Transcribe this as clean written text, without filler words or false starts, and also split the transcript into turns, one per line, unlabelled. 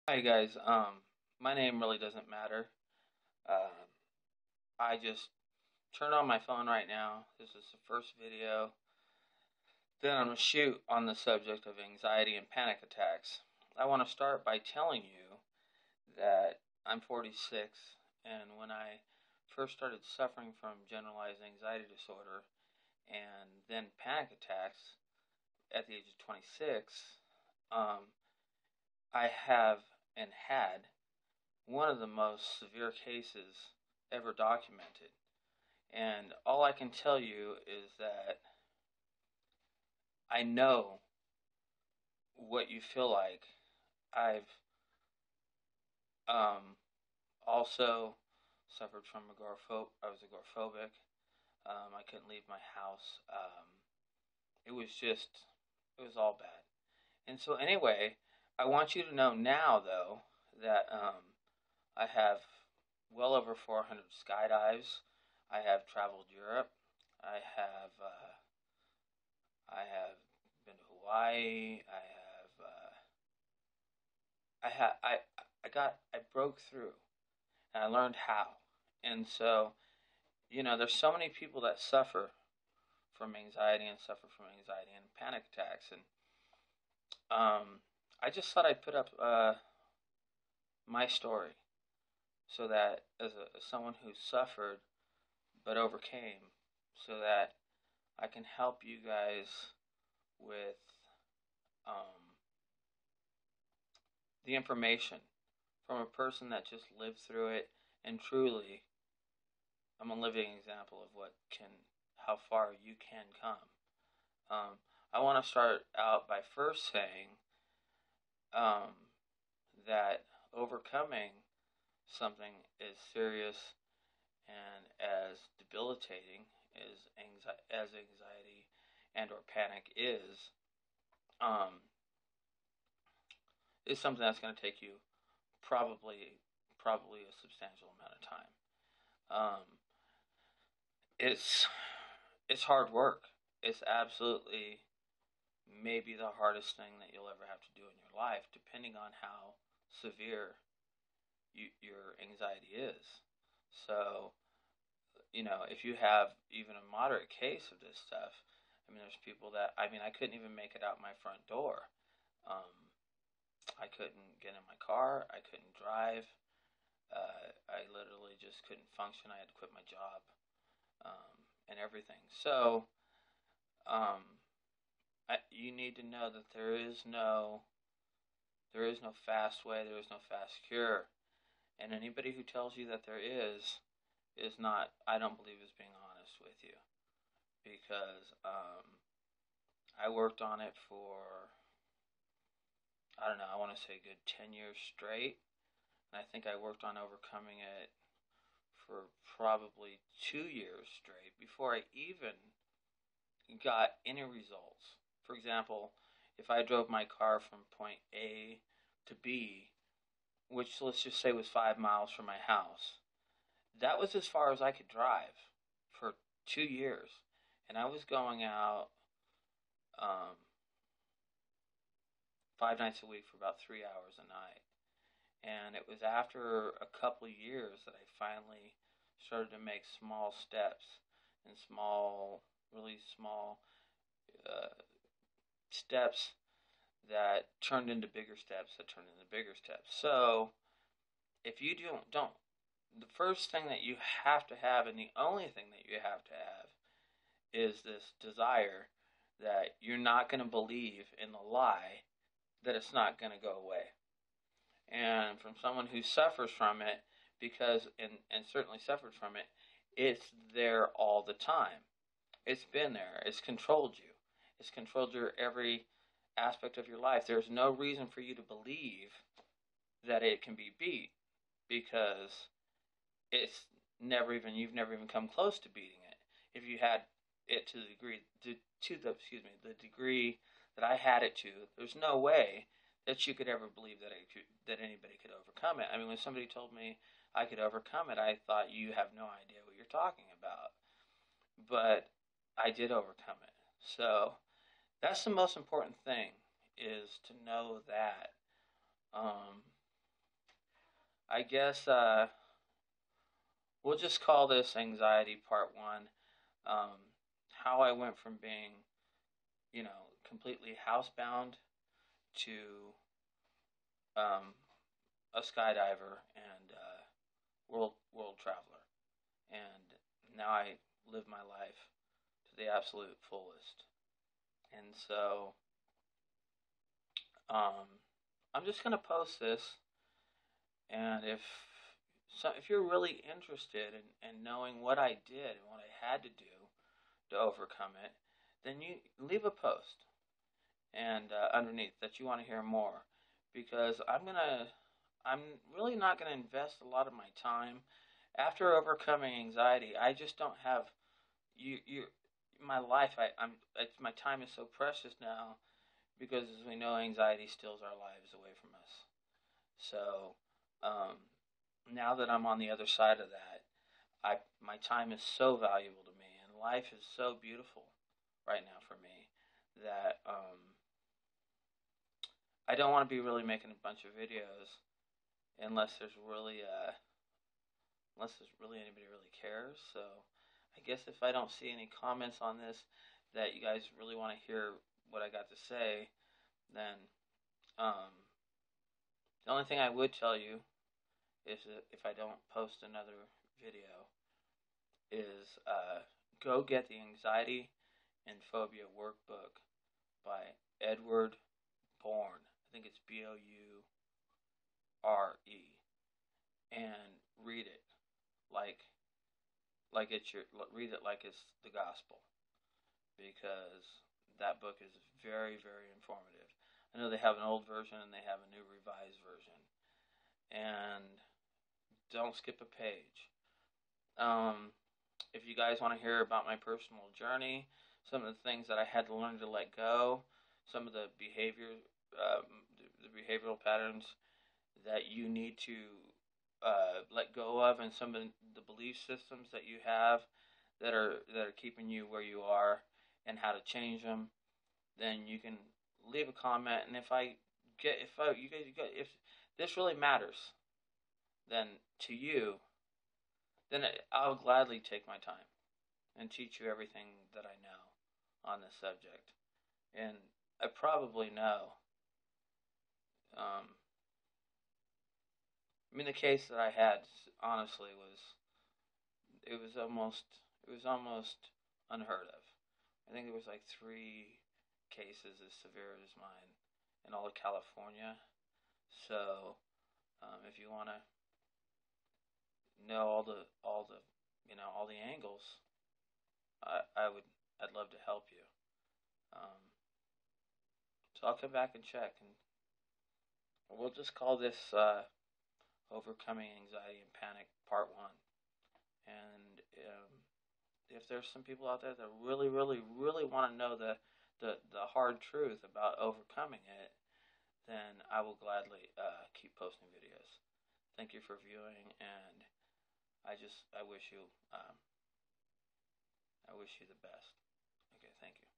Hi guys. My name really doesn't matter. Um, I just turned on my phone right now. This is the first video that I'm gonna shoot on the subject of anxiety and panic attacks. I want to start by telling you that I'm 46, and when I first started suffering from generalized anxiety disorder and then panic attacks at the age of 26, um, I have and had one of the most severe cases ever documented. And all I can tell you is that I know what you feel like. I've um, also suffered from agoraphobic. I was agoraphobic. I couldn't leave my house. It was just, it was all bad. And so, anyway, I want you to know now, though, that I have well over 400 skydives. I have traveled Europe. I have uh, I have been to Hawaii. I broke through and I learned how. And so, there's so many people that suffer from anxiety and suffer from anxiety and panic attacks. And um, I just thought I'd put up my story so that as someone who suffered but overcame, so that I can help you guys with um, the information from a person that just lived through it. And truly, I'm a living example of how far you can come. Um, I want to start out by first saying um, that overcoming something as serious and as debilitating as anxiety and or panic um, is something that's going to take you probably probably a substantial amount of time. Um, it's it's hard work. It's absolutely maybe the hardest thing that you'll ever have to do in your life, depending on how severe your anxiety is. So, if you have even a moderate case of this stuff, there's people that I couldn't even make it out my front door. Um, I couldn't get in my car. I couldn't drive. I literally just couldn't function. I had to quit my job and everything. So um, you need to know that there is no fast way. There is no fast cure. And anybody who tells you that there is not. I don't believe is being honest with you because I worked on it for I don't know. I want to say a good 10 years straight. And I think I worked on overcoming it for probably 2 years straight before I even got any results. For example, if I drove my car from point A to B, which let's just say was 5 miles from my house, that was as far as I could drive for 2 years. And I was going out um, 5 nights a week for about 3 hours a night. And it was after a couple of years that I finally started to make small steps and really small uh, steps that turned into bigger steps that turned into bigger steps. So if you don't, the first thing that you have to have, and the only thing that you have to have, is this desire that you're not going to believe in the lie that it's not going to go away. And from someone who suffers from it, and certainly suffered from it, it's there all the time. It's been there. It's controlled you. It's controlled your every aspect of your life. There's no reason for you to believe that it can be beat because you've never even come close to beating it. If you had it to the degree that I had it to, there's no way that you could ever believe that anybody could overcome it. When somebody told me I could overcome it, I thought you have no idea what you're talking about. But I did overcome it. So that's the most important thing is to know that. Um, I guess we'll just call this anxiety part one. Um, how I went from being, completely housebound to um, a skydiver and world traveler, and now I live my life to the absolute fullest. And so um, I'm just gonna post this, and if you're really interested in knowing what I did and what I had to do to overcome it, then you leave a post and underneath that you want to hear more, because I'm really not gonna invest a lot of my time after overcoming anxiety. I just don't have you my life. My time is so precious now because, as we know, anxiety steals our lives away from us. So um, now that I'm on the other side of that, my time is so valuable to me, and life is so beautiful right now for me that I don't want to be really making a bunch of videos unless there's really anybody really cares. So I guess if I don't see any comments on this that you guys really want to hear what I got to say, then um, the only thing I would tell you is that if I don't post another video, is go get the Anxiety and Phobia Workbook by Edward Bourne. I think it's Boure, and read it like read it like it's the gospel, because that book is very, very informative. I know they have an old version and they have a new revised version, and don't skip a page. Um, if you guys want to hear about my personal journey, some of the things that I had to learn to let go, some of um, the behavioral patterns that you need to let go of, and some of the belief systems that you have that are keeping you where you are, and how to change them, then you can leave a comment. And if this really matters, then to you, then I'll gladly take my time and teach you everything that I know on this subject. And I probably know. Um, the case that I had, honestly, it was almost unheard of. I think there was like 3 cases as severe as mine in all of California. So if you want to know all the angles, I'd love to help you. Um, so I'll come back and check, and we'll just call this overcoming anxiety and panic part one. And if there's some people out there that really, really, really want to know the hard truth about overcoming it, then I will gladly keep posting videos. Thank you for viewing, and I wish you the best. Okay, thank you.